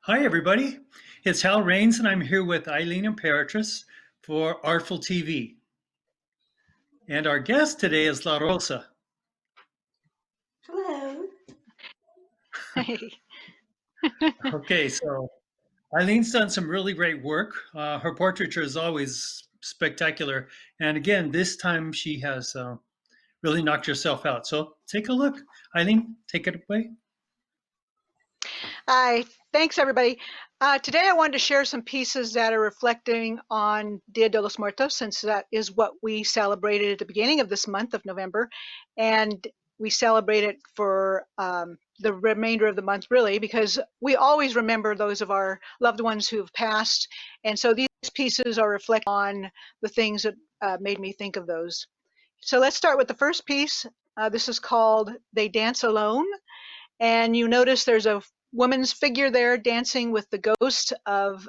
Hi, everybody. It's Hal Rains, and I'm here with Eileen Imperatrice for Artful TV. And our guest today is La Rosa. Hello. Okay, so Eileen's done some really great work. Her portraiture is always spectacular. And again, this time she has really knocked herself out. So take a look. Eileen, take it away. Hi, thanks everybody. Today I wanted to share some pieces that are reflecting on Dia de los Muertos, since that is what we celebrated at the beginning of this month of November. And we celebrate it for the remainder of the month, really, because we always remember those of our loved ones who have passed. And so these pieces are reflecting on the things that made me think of those. So let's start with the first piece. This is called They Dance Alone. And you notice there's a woman's figure there dancing with the ghost of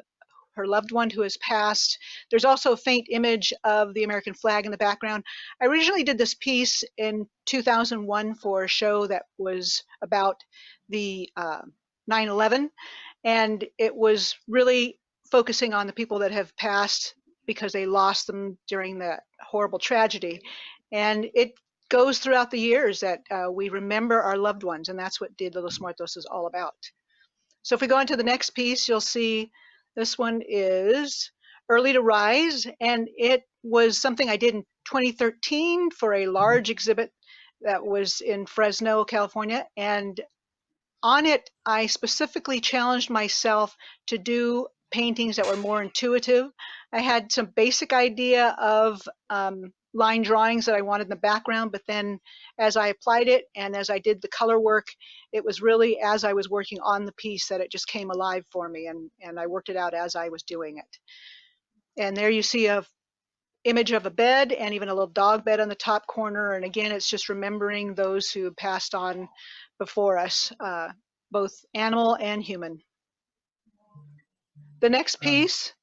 her loved one who has passed. There's also a faint image of the American flag in the background. I originally did this piece in 2001 for a show that was about the 9/11, and it was really focusing on the people that have passed because they lost them during that horrible tragedy. And it goes throughout the years that we remember our loved ones, and that's what Dia de los Muertos is all about. So if we go into the next piece, you'll see this one is Early to Rise, and it was something I did in 2013 for a large exhibit that was in Fresno, California. And on it, I specifically challenged myself to do paintings that were more intuitive. I had some basic idea of line drawings that I wanted in the background, but then as I applied it and as I did the color work, it was really as I was working on the piece that it just came alive for me, and I worked it out as I was doing it. And there you see a image of a bed and even a little dog bed on the top corner. And again, it's just remembering those who passed on before us, both animal and human. The next piece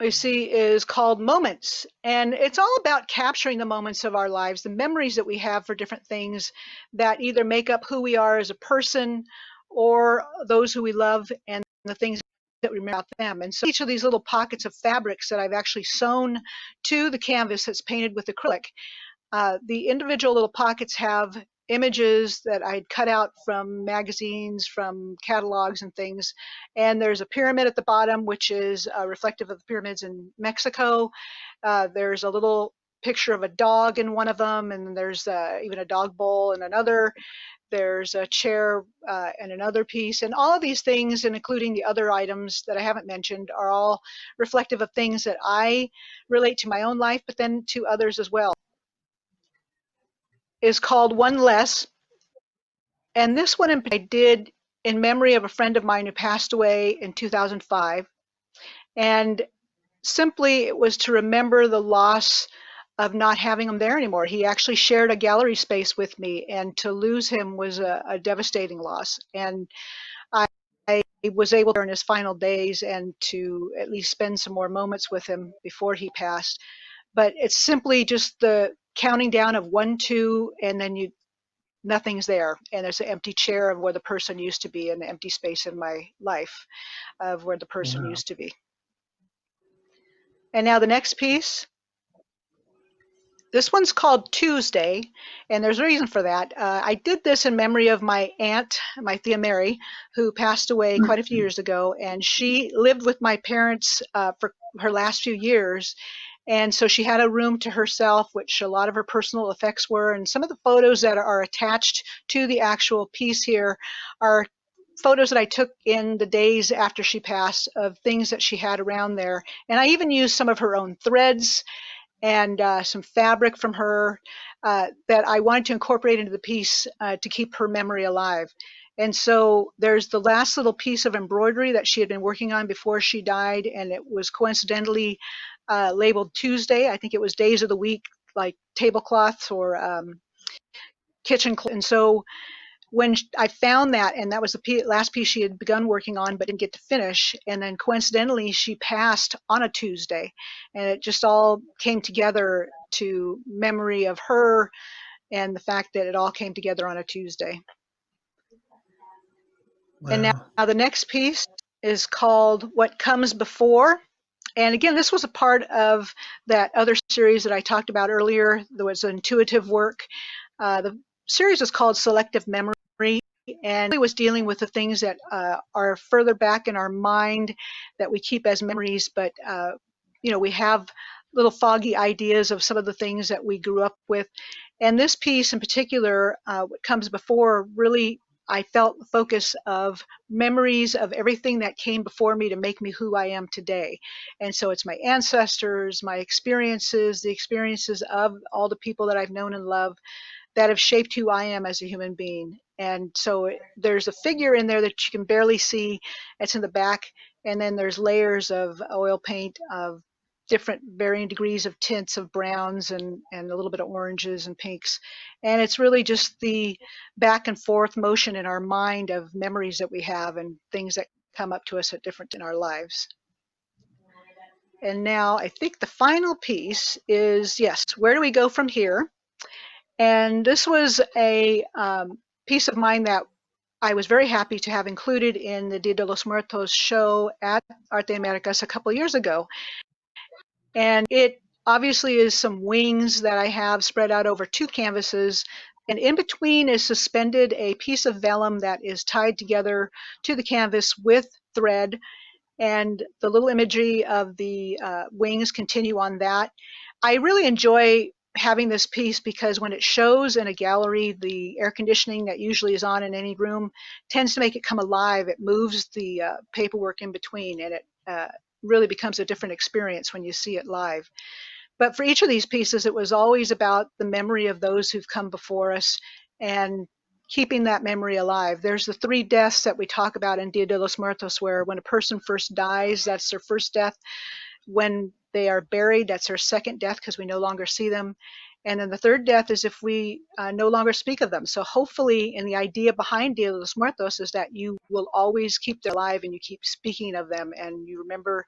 we see is called Moments, and it's all about capturing the moments of our lives, the memories that we have for different things that either make up who we are as a person or those who we love and the things that we remember about them. And so each of these little pockets of fabrics that I've actually sewn to the canvas that's painted with acrylic, the individual little pockets have images that I'd cut out from magazines, from catalogs and things. And there's a pyramid at the bottom, which is reflective of the pyramids in Mexico. There's a little picture of a dog in one of them, and there's even a dog bowl in another. There's a chair and another piece, and all of these things, and including the other items that I haven't mentioned, are all reflective of things that I relate to my own life, but then to others as well. Is called One Less, and this one I did in memory of a friend of mine who passed away in 2005, and simply it was to remember the loss of not having him there anymore. He actually shared a gallery space with me, and to lose him was a devastating loss. And I was able to in his final days and to at least spend some more moments with him before he passed. But it's simply just the counting down of 1, 2, and then nothing's there, and there's an empty chair of where the person used to be, and an empty space in my life of where the person used to be. And now the next piece. This one's called Tuesday, and there's a reason for that. I did this in memory of my aunt, my Thea Mary, who passed away quite a few years ago, and she lived with my parents for her last few years. And so she had a room to herself, which a lot of her personal effects were. And some of the photos that are attached to the actual piece here are photos that I took in the days after she passed of things that she had around there. And I even used some of her own threads and some fabric from her that I wanted to incorporate into the piece to keep her memory alive. And so there's the last little piece of embroidery that she had been working on before she died, and it was coincidentally labeled Tuesday. I think it was days of the week, like tablecloths or kitchen cloths. And so when I found that, and that was the last piece she had begun working on but didn't get to finish, and then coincidentally she passed on a Tuesday, and it just all came together to memory of her and the fact that it all came together on a Tuesday. And now, Wow. now the next piece is called What Comes Before. And again, this was a part of that other series that I talked about earlier. There was intuitive work. The series was called Selective Memory, and it was dealing with the things that are further back in our mind that we keep as memories, but we have little foggy ideas of some of the things that we grew up with. And this piece in particular, what comes before, really I felt the focus of memories of everything that came before me to make me who I am today. And so it's my ancestors, my experiences, the experiences of all the people that I've known and loved that have shaped who I am as a human being. And so there's a figure in there that you can barely see. It's in the back. And then there's layers of oil paint of different varying degrees of tints of browns and a little bit of oranges and pinks. And it's really just the back and forth motion in our mind of memories that we have and things that come up to us at different in our lives. And now I think the final piece is, yes, where do we go from here? And this was a piece of mine that I was very happy to have included in the Dia de los Muertos show at Arte Americas a couple of years ago. And it obviously is some wings that I have spread out over 2 canvases. And in between is suspended a piece of vellum that is tied together to the canvas with thread. And the little imagery of the wings continue on that. I really enjoy having this piece because when it shows in a gallery, the air conditioning that usually is on in any room tends to make it come alive. It moves the paperwork in between, and it really becomes a different experience when you see it live. But for each of these pieces, it was always about the memory of those who've come before us and keeping that memory alive. There's the 3 deaths that we talk about in Dia de los Muertos, where when a person first dies, that's their first death. When they are buried, that's their second death because we no longer see them. And then the third death is if we no longer speak of them. So hopefully, and the idea behind Dia de los Muertos is that you will always keep them alive and you keep speaking of them and you remember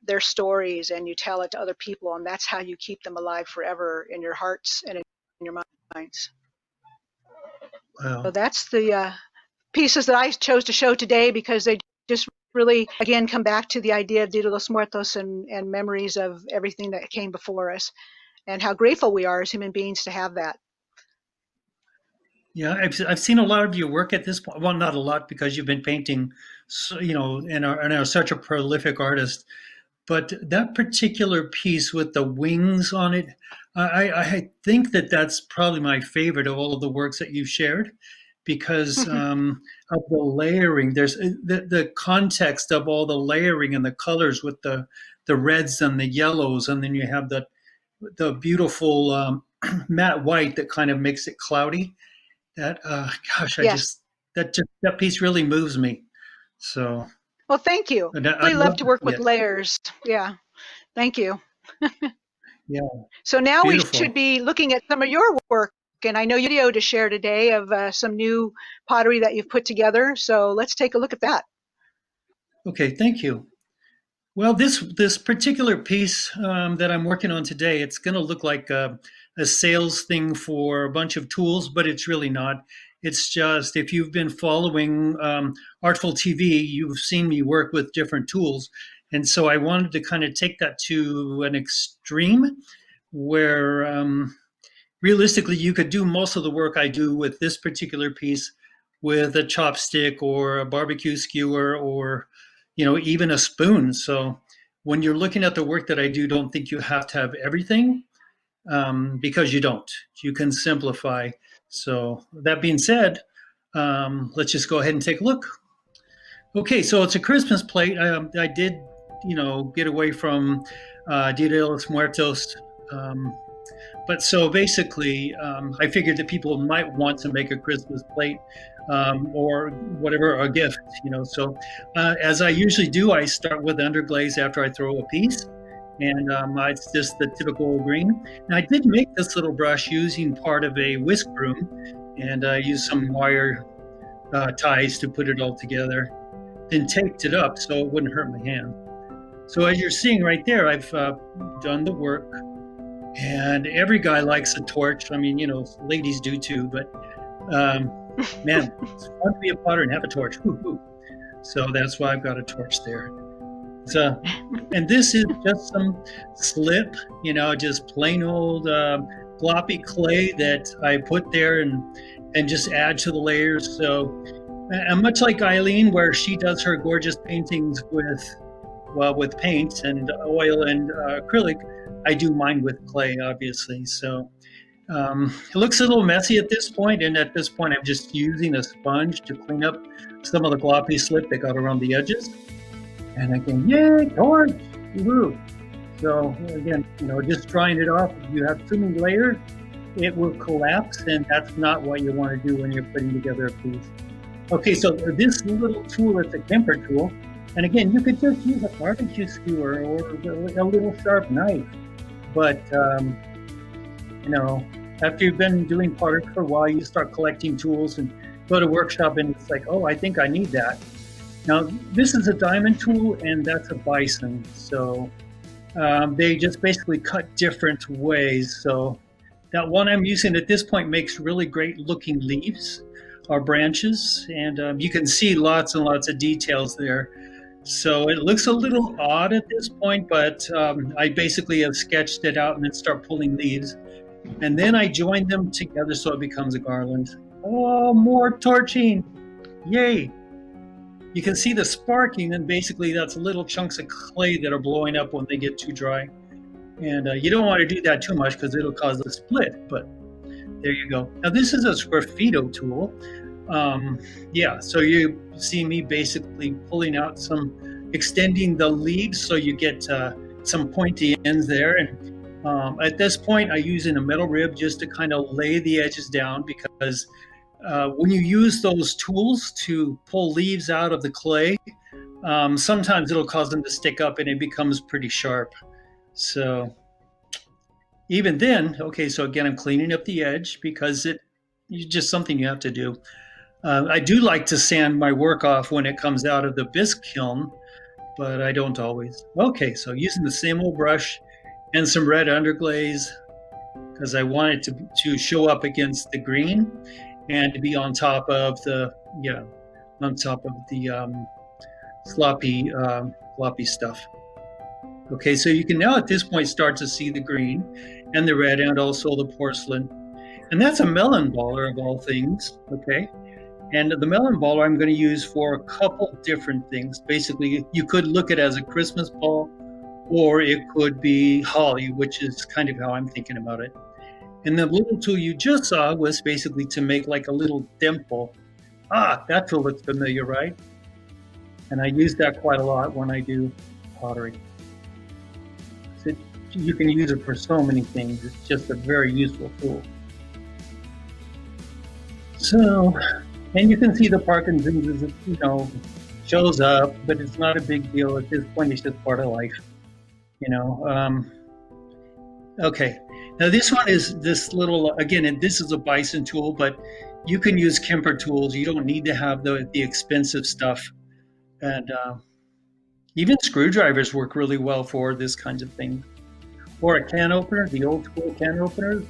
their stories and you tell it to other people, and that's how you keep them alive forever in your hearts and in your minds. So Wow. that's the pieces that I chose to show today because they just really, again, come back to the idea of Dia de los Muertos and memories of everything that came before us and how grateful we are as human beings to have that. Yeah, I've seen a lot of your work at this point. Well, not a lot because you've been painting, and are such a prolific artist. But that particular piece with the wings on it, I think that that's probably my favorite of all of the works that you've shared because of the layering. There's the context of all the layering and the colors with the reds and the yellows, and then you have the beautiful matte white that kind of makes it cloudy. That gosh, Yes. that piece really moves me. So, Well, thank you. and I I really love love to work with yeah, layers. Yeah. Thank you. yeah, So now we should beautiful. be looking at some of your work. And I know you have a video to share today of some new pottery that you've put together. So let's take a look at that. Okay, thank you. Well, this particular piece that I'm working on today, it's going to look like a sales thing for a bunch of tools, but it's really not. It's just if you've been following Artful TV, you've seen me work with different tools, and so I wanted to kind of take that to an extreme, where realistically you could do most of the work I do with this particular piece with a chopstick or a barbecue skewer or even a spoon. So when you're looking at the work that I do, don't think you have to have everything because you don't. You can simplify. So that being said, let's just go ahead and take a look. Okay, so it's a Christmas plate. I did, get away from Dia de los Muertos. But so basically, I figured that people might want to make a Christmas plate or whatever, a gift, So as I usually do, I start with underglaze after I throw a piece. And it's just the typical green. And I did make this little brush using part of a whisk broom, and I used some wire ties to put it all together. Then taped it up so it wouldn't hurt my hand. So as you're seeing right there, I've done the work. And every guy likes a torch. I mean, ladies do too, but Man, it's fun to be a potter and have a torch. Woo-hoo. So that's why I've got a torch there. So, and this is just some slip, just plain old gloppy clay that I put there and just add to the layers. So, and much like Eileen, where she does her gorgeous paintings with paint and oil and acrylic, I do mine with clay, obviously. So it looks a little messy at this point, and at this point, I'm just using a sponge to clean up some of the gloppy slip that got around the edges. And again, yay, torch! Woo! So again, just drying it off. If you have too many layers, it will collapse, and that's not what you want to do when you're putting together a piece. Okay, so this little tool is a Kemper tool. And again, you could just use a barbecue skewer or a little sharp knife. But, after you've been doing pottery for a while, you start collecting tools and go to a workshop and it's like, oh, I think I need that. Now, this is a diamond tool and that's a bison. So they just basically cut different ways. So that one I'm using at this point makes really great looking leaves or branches. And you can see lots and lots of details there. So it looks a little odd at this point, but I basically have sketched it out and then start pulling leaves. And then I join them together so it becomes a garland. Oh, more torching. Yay. You can see the sparking, and basically that's little chunks of clay that are blowing up when they get too dry. And you don't want to do that too much because it'll cause a split, but there you go. Now this is a sgraffito tool. So you see me basically pulling out extending the leaves so you get some pointy ends there. And at this point, I use a metal rib just to kind of lay the edges down because when you use those tools to pull leaves out of the clay, sometimes it'll cause them to stick up and it becomes pretty sharp. So even then, okay, so again, I'm cleaning up the edge because it's just something you have to do. I do like to sand my work off when it comes out of the bisque kiln, but I don't always. Okay, so using the same old brush and some red underglaze because I want it to show up against the green and to be on top of the sloppy stuff. Okay, so you can now at this point start to see the green and the red and also the porcelain. And that's a melon baller of all things, okay? And the melon baller I'm going to use for a couple different things. Basically, you could look at it as a Christmas ball, or it could be holly, which is kind of how I'm thinking about it. And the little tool you just saw was basically to make like a little dimple. That tool looks familiar, right? And I use that quite a lot when I do pottery. So you can use it for so many things. It's just a very useful tool. So, and you can see the Parkinson's, shows up, but it's not a big deal at this point. It's just part of life. Okay, now this one is this little, again, and this is a bison tool, but you can use Kemper tools. You don't need to have the expensive stuff. And even screwdrivers work really well for this kind of thing. Or a can opener, the old school can openers.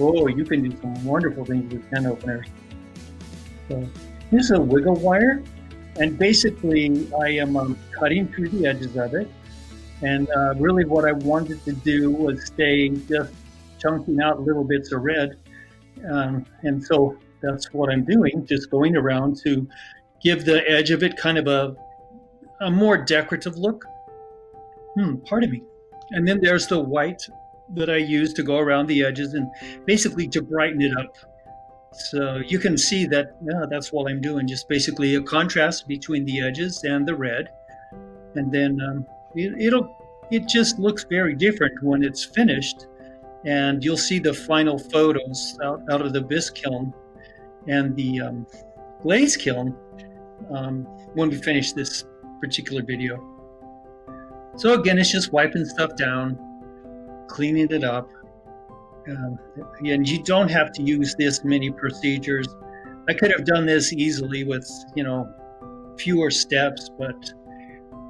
Oh, you can do some wonderful things with can openers. So this is a wiggle wire, and basically I am cutting through the edges of it. And really what I wanted to do was stay just chunking out little bits of red. And so that's what I'm doing, just going around to give the edge of it kind of a more decorative look. Pardon me. And then there's the white that I use to go around the edges and basically to brighten it up. So you can see that, that's what I'm doing, just basically a contrast between the edges and the red. And then it just looks very different when it's finished. And you'll see the final photos out of the bisque kiln and the glaze kiln when we finish this particular video. So again, it's just wiping stuff down, cleaning it up. Again, you don't have to use this many procedures. I could have done this easily with, fewer steps, but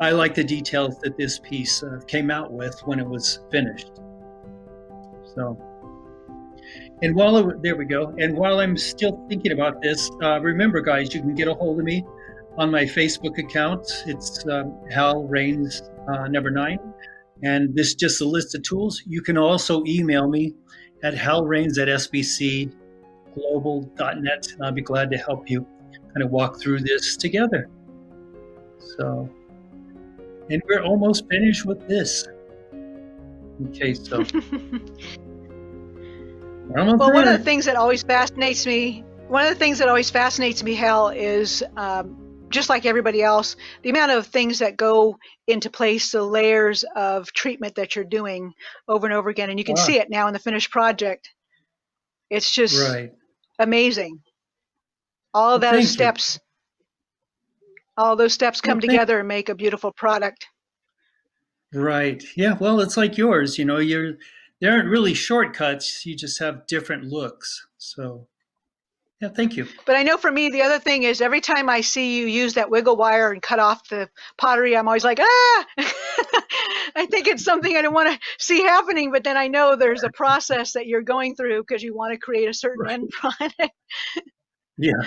I like the details that this piece came out with when it was finished. So, And there we go. And while I'm still thinking about this, remember, guys, you can get a hold of me on my Facebook account. It's Hal Rains number 9, and this is just a list of tools. You can also email me at halrains@sbcglobal.net, and I'll be glad to help you kind of walk through this together. So, and we're almost finished with this. Okay, so we're almost Well, one of there. the things that always fascinates me, Hal, is just like everybody else, the amount of things that go into place, the layers of treatment that you're doing over and over again. And you can Ah, see it now in the finished project. It's just right. amazing. All of Well, those thank you. steps, all those steps Well, come together and make a beautiful product. right. Yeah. Well, it's like yours. There aren't really shortcuts. You just have different looks. So, yeah. Thank you. But I know for me, the other thing is every time I see you use that wiggle wire and cut off the pottery, I'm always like, ah! I think it's something I don't want to see happening, but then I know there's a process that you're going through because you want to create a certain Right. end product. Yeah.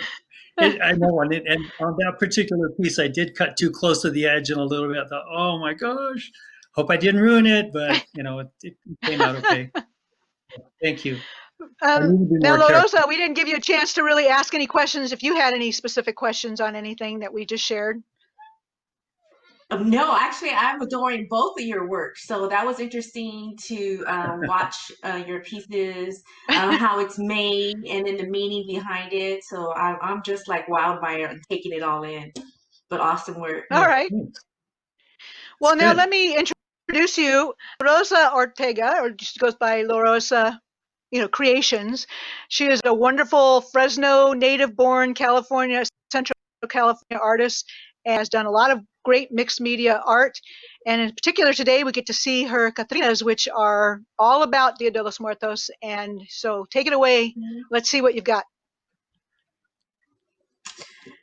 I know. And on that particular piece, I did cut too close to the edge and a little bit. I thought, oh my gosh, hope I didn't ruin it. But it came out okay. Thank you. I need to be Now, more careful. Lorosa, we didn't give you a chance to really ask any questions. If you had any specific questions on anything that we just shared. No, actually, I'm adoring both of your work. So that was interesting to watch your pieces, how it's made, and then the meaning behind it. So I'm just like wowed by it and taking it all in. But awesome work. All Oh, right. thanks. It's Well, now good. let me introduce you, Rosa Ortega, or just goes by Lorosa, Creations. She is a wonderful Fresno native-born California, Central California artist, and has done a lot of great mixed media art. And in particular, today we get to see her Catrinas, which are all about Dia de los Muertos. And so, take it away. Let's see what you've got.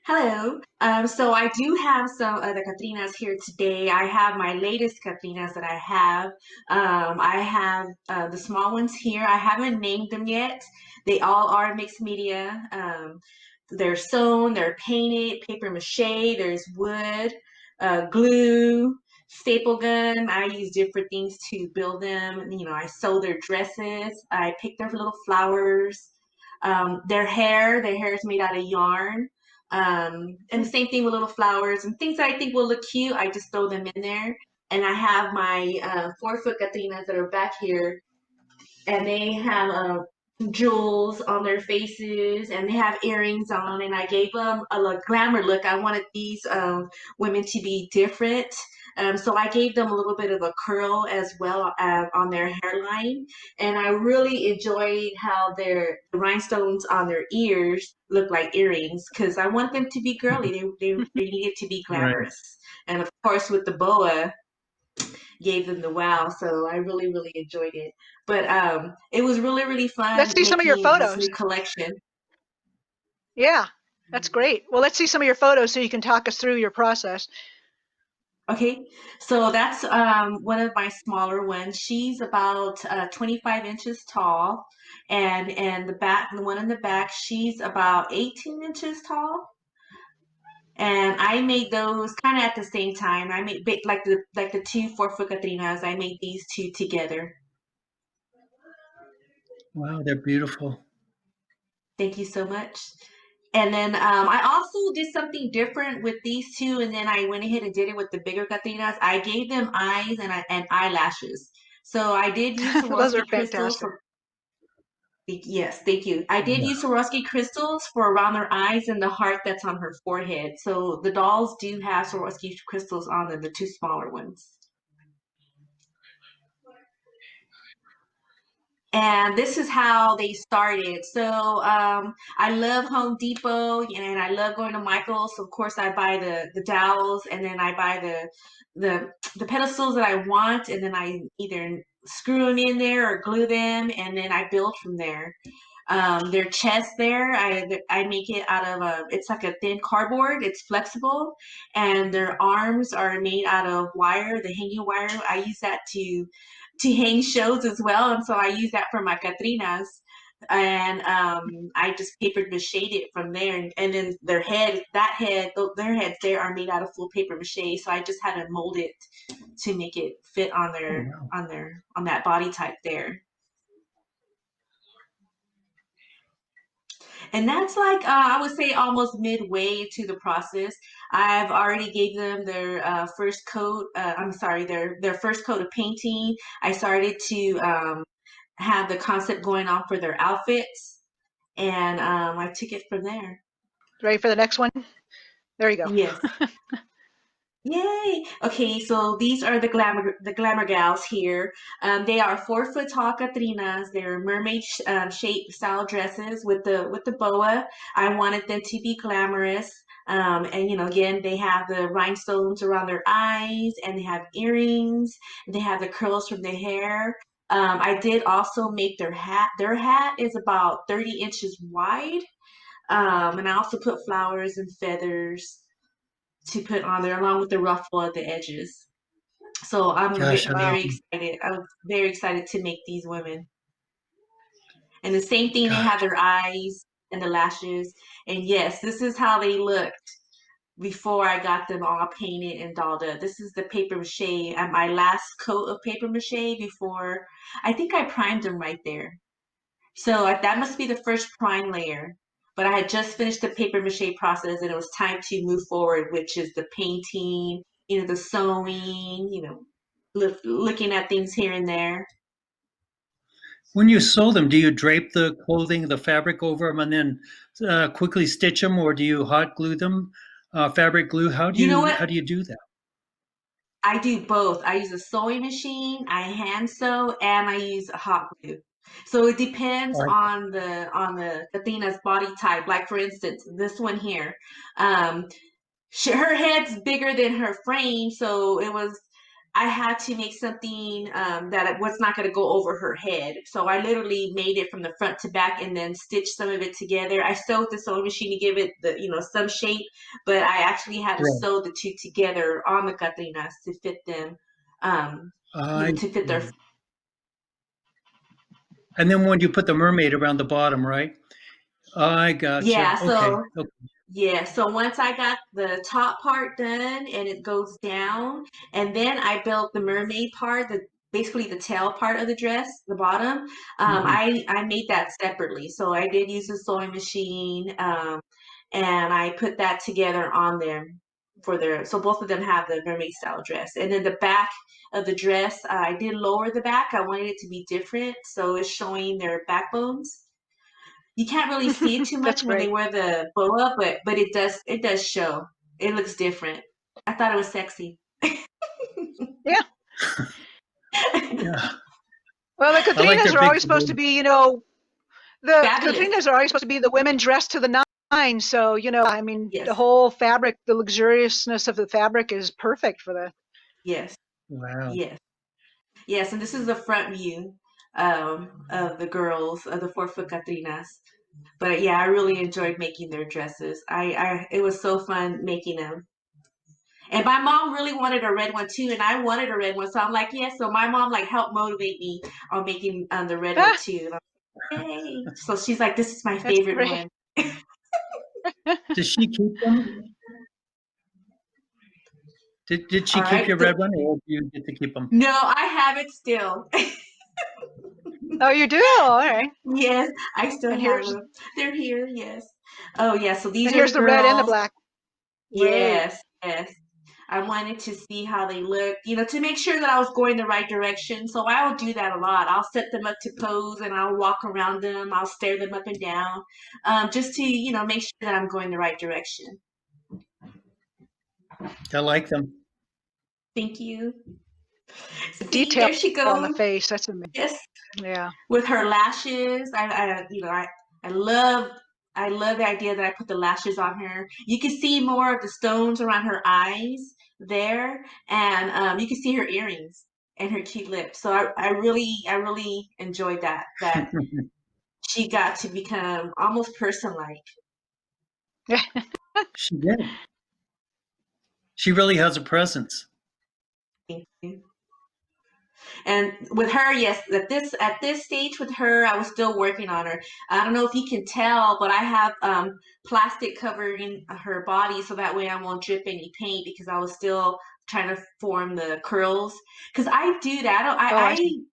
Hello. So I do have some of the Catrinas here today. I have my latest Catrinas that I have. I have the small ones here. I haven't named them yet. They all are mixed media. They're sewn, they're painted, paper mache, there's wood, glue, staple gun. I use different things to build them. I sew their dresses. I pick their little flowers. Their hair is made out of yarn. And the same thing with little flowers and things that I think will look cute. I just throw them in there. And I have my 4-foot Catrinas that are back here, and they have jewels on their faces, and they have earrings on. And I gave them a glamour look. I wanted these women to be different. So I gave them a little bit of a curl as well on their hairline. And I really enjoyed how the rhinestones on their ears look like earrings, because I want them to be girly. They needed to be Right. glamorous. And of course, with the boa, gave them the wow. So I really, really enjoyed it. But it was really, really Let's fun see some of your making this photos. new collection. Yeah, that's great. Well, let's see some of your photos so you can talk us through your process. Okay, so that's one of my smaller ones. She's about 25 inches tall, and the one in the back, she's about 18 inches tall. And I made those kind of at the same time. I made like the two 4-foot Catrinas. I made these two together. Wow, they're beautiful. Thank you so much. And then I also did something different with these two, and then I went ahead and did it with the bigger Catrinas. I gave them eyes and eyelashes. So I did use Those are Swarovski crystals fantastic. for, yes, thank you. I did Yeah. use Swarovski crystals for around their eyes and the heart that's on her forehead. So the dolls do have Swarovski crystals on them, the two smaller ones. And this is how they started. So I love Home Depot, and I love going to Michael's. So of course, I buy the dowels, and then I buy the pedestals that I want, and then I either screw them in there or glue them, and then I build from there. Their chest there, I make it out of it's like a thin cardboard. It's flexible, and their arms are made out of wire, the hanging wire. I use that to hang shows as well, and so I use that for my Catrinas. and I just paper mache it from there, and then their heads there are made out of full paper mache. So I just had to mold it to make it fit on Oh, wow. on that body type there. And that's like I would say almost midway to the process. I've already gave them their first coat. I'm sorry, their first coat of painting. I started to have the concept going on for their outfits, and I took it from there. Ready for the next one? There you go. Yes. Yay! Okay, so these are the glamour gals here. They are 4 foot tall Catrinas. They're mermaid shaped style dresses with the boa. I wanted them to be glamorous. And again, they have the rhinestones around their eyes, and they have earrings, and they have the curls from their hair. I did also make their hat. Their hat is about 30 inches wide. And I also put flowers and feathers to put on there along with the ruffle at the edges. So Gosh, I love Wow. very them. excited. I was very excited to make these women. And the same thing, they have Gosh. their eyes and the lashes. And yes, this is how they looked before I got them all painted and dolled up. This is the paper mache and my last coat of paper mache before I think I primed them right there. So that must be the first prime layer. But I had just finished the paper mache process and it was time to move forward, which is the painting, the sewing, looking at things here and there. When you sew them, do you drape the clothing, the fabric over them, and then quickly stitch them, or do you hot glue them? Fabric glue. You know How what? do you do that? I do both. I use a sewing machine, I hand sew, and I use a hot glue. So it depends Or, on the Athena's body type. Like for instance, this one here. Um, her head's bigger than her frame, so I had to make something that it was not going to go over her head. So I literally made it from the front to back and then stitched some of it together. I sewed the sewing machine to give it some shape, but I actually had to right. sew the two together on the Catrinas to fit them, I to fit their. see. And then when you put the mermaid around the bottom, right? I gotcha. Yeah, Okay. so Okay. yeah, so once I got the top part done and it goes down, and then I built the mermaid part, the basically the tail part of the dress, the bottom. Mhm. I made that separately. So I did use a sewing machine, and I put that together on there for their. So both of them have the mermaid style dress, and then the back of the dress, I did lower the back. I wanted it to be different, so it's showing their backbones. You can't really see it too much That's when they great. wear the boa, but it does show. It looks different. I thought it was sexy. Yeah. Yeah. Well, the I like Catrinas their are big always supposed to balloon. be, the Fabulous. Catrinas are always supposed to be the women dressed to the nines. So, I mean, the Yes. whole fabric, the luxuriousness of the fabric is perfect for that. Yes. Wow. Yes. Yes. And this is the front view of the girls of the 4 foot Catrinas. But yeah, I really enjoyed making their dresses. It was so fun making them. And my mom really wanted a red one too, and I wanted a red one. So I'm like, yeah. So my mom like helped motivate me on making the red one Ah, too. Yay. So she's like, this is my that's favorite great. one. Does she keep them? Did she All keep right. your So, red one, or do you get to keep them? no, I have it still. Oh, you do? All right. Yes, I still And have here's them. They're here. Yes. Oh, yeah. So these and are here's the the red and the girls. black. Great. Yes. Yes. I wanted to see how they look, to make sure that I was going the right direction. So I will do that a lot. I'll set them up to pose and I'll walk around them. I'll stare them up and down, just to, make sure that I'm going the right direction. I like them. Thank you. The See, detail there she on the goes. face, that's amazing. Yes, Yeah. with her lashes. I love I love the idea that I put the lashes on her. You can see more of the stones around her eyes there, and you can see her earrings and her cute lips. So I really enjoyed that she got to become almost person-like. She did. She really has a presence. Thank you. And with her, yes, at this stage with her, I was still working on her. I don't know if you can tell, but I have plastic covering her body so that way I won't drip any paint because I was still trying to form the curls. Because I do that. Oh, I I see.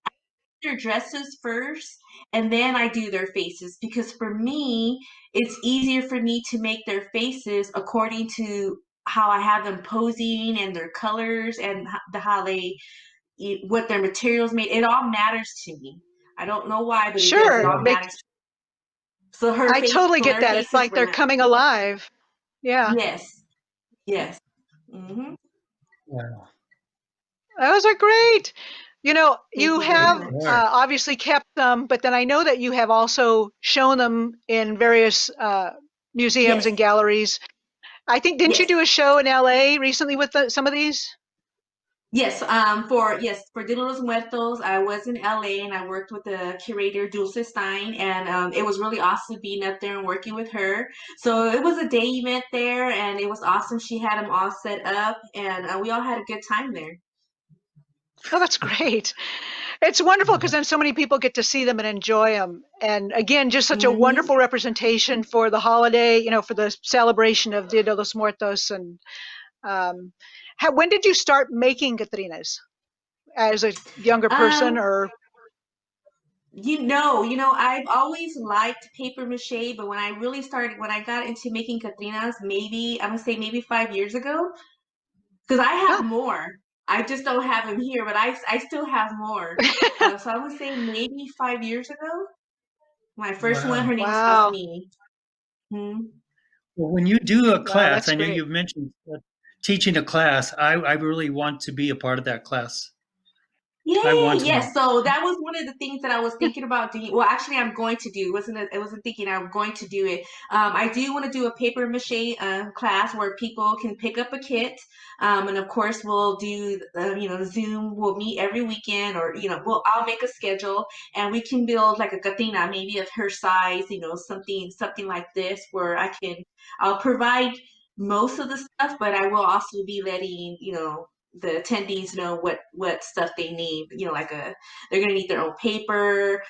their dresses first and then I do their faces because for me, it's easier for me to make their faces according to how I have them posing and their colors and how they what their materials made. It all matters to me. I don't know why, but it does. It Sure. all Yeah. matters. So her I face, totally so get their that. It's faces like were they're not. coming alive. Yeah. Yes, yes. hmm Wow. Those are great. You know, Thank you you very have Great much. work. obviously kept them, but then I know that you have also shown them in various museums Yes, and galleries. I think, didn't you yes. do a show in LA recently with some of these? For Dia de los Muertos, I was in LA and I worked with the curator Dulce Stein, and it was really awesome being up there and working with her. So it was a day event there, and it was awesome. She had them all set up, and we all had a good time there. Oh, that's great. It's wonderful because Yeah. then so many people get to see them and enjoy them. And again, just such a hmm wonderful representation for the holiday, you know, for the celebration of Dia de los Muertos. And um, when did you start making Catrinas? As a younger person, Um, or I've always liked paper mache, but when I really started, when I got into making Catrinas, maybe I'm gonna say maybe 5 years ago, because I have oh, more. I just don't have them here, but I still have more. So I would say maybe 5 years ago. My first one, Wow. her name is wow, Jasmine. Hmm. Well, when you do a wow, class, that's I know great. you've mentioned teaching a class. I really want to be a part of that class. I Yay! want to Yes. know. So that was one of the things that I was thinking about doing. Well, actually, I'm going to do. I wasn't thinking. I'm going to do it. I do want to do a paper mache class where people can pick up a kit, and of course, we'll do. Zoom. We'll meet every weekend, or I'll make a schedule, and we can build like a Catina, maybe of her size. Something like this, where I'll provide most of the stuff, but I will also be letting the attendees know what stuff they need. They're gonna need their own paper,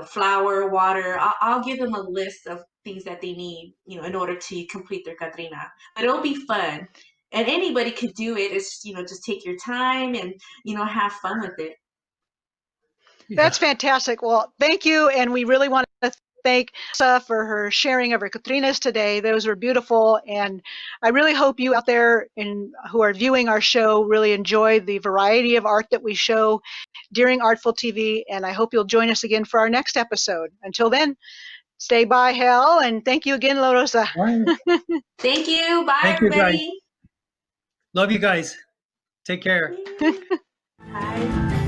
flour, water. I'll give them a list of things that they need, in order to complete their Catrina. But it'll be fun, and anybody could do it. It's just take your time and have fun with it. That's Yeah. fantastic. Well, thank you, and we really want to thank Rosa for her sharing of her Catrinas today. Those were beautiful, and I really hope you out there who are viewing our show really enjoy the variety of art that we show during Artful TV, and I hope you'll join us again for our next episode. Until then, stay by hell, and thank you again, Rosa. All right. Thank you. Bye, Thank you, guys. everybody. Love you guys. Take care. Yay. Bye.